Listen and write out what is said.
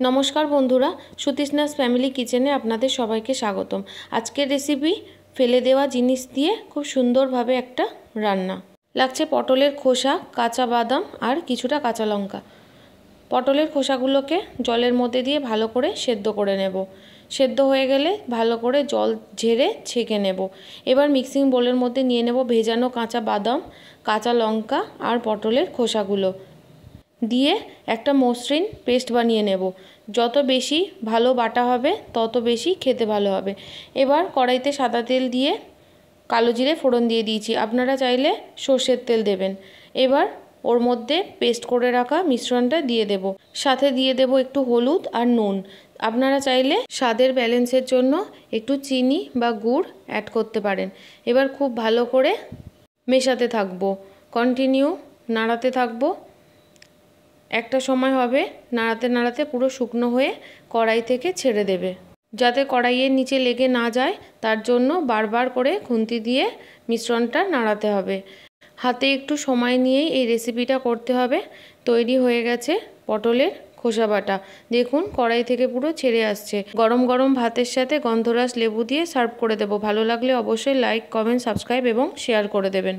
नमस्कार बंधुरा सुतीस्नास फैमिली किचेने आपनादेर सबाइके स्वागतम। आजकेर रेसिपि फेले देवा जिनिस दिए खूब सुंदर भावे एकटा रान्ना। लागछे पटलेर खोसा, काँचा बादाम और किछुटा काँचा लंका। पटलेर खोसागुलोके जलेर मध्य दिए भालो करे सेদ্ধ करे नेब। सेদ্ধ हये गेले भालो करे जल झेड़े छेके नेब। एबार मिक्सिंग बोलेर मध्य निये नेब भेजानो काँचा बादाम, काँचा लंका और पटलेर खोसागुलो दिए একটা মসৃণ পেস্ট বানিয়ে নেব। যত বেশি ভালো বাটা হবে তত বেশি খেতে ভালো হবে। এবার কড়াইতে সাদা তেল দিয়ে কালো জিরে ফোড়ন দিয়ে দিয়েছি, আপনারা চাইলে সরষের তেল দেবেন। এবার ওর মধ্যে পেস্ট করে রাখা মিশ্রণটা দিয়ে দেব, সাথে দিয়ে দেব একটু হলুদ আর নুন। আপনারা চাইলে স্বাদের ব্যালেন্সের জন্য একটু চিনি বা গুড় অ্যাড করতে পারেন। এবার খুব ভালো করে মেশাতে থাকবো, কন্টিনিউ নাড়াতে থাকবো। একটা সময় হবে নাড়াতে নাড়াতে পুরো শুকনো হয়ে কড়াই থেকে ছেড়ে দেবে। যাতে কড়াইয়ের নিচে লেগে না যায় তার জন্য বারবার করে খুন্তি দিয়ে মিশ্রণটা নাড়াতে হবে। হাতে একটু সময় নিয়েই এই রেসিপিটা করতে হবে। তৈরি হয়ে গেছে পটলের খোসা বাটা। দেখুন কড়াই থেকে পুরো ছেড়ে আসছে। গরম গরম ভাতের সাথে গন্ধরাস লেবু দিয়ে সার্ভ করে দেব। ভালো লাগলে অবশ্যই লাইক, কমেন্ট, সাবস্ক্রাইব এবং শেয়ার করে দেবেন।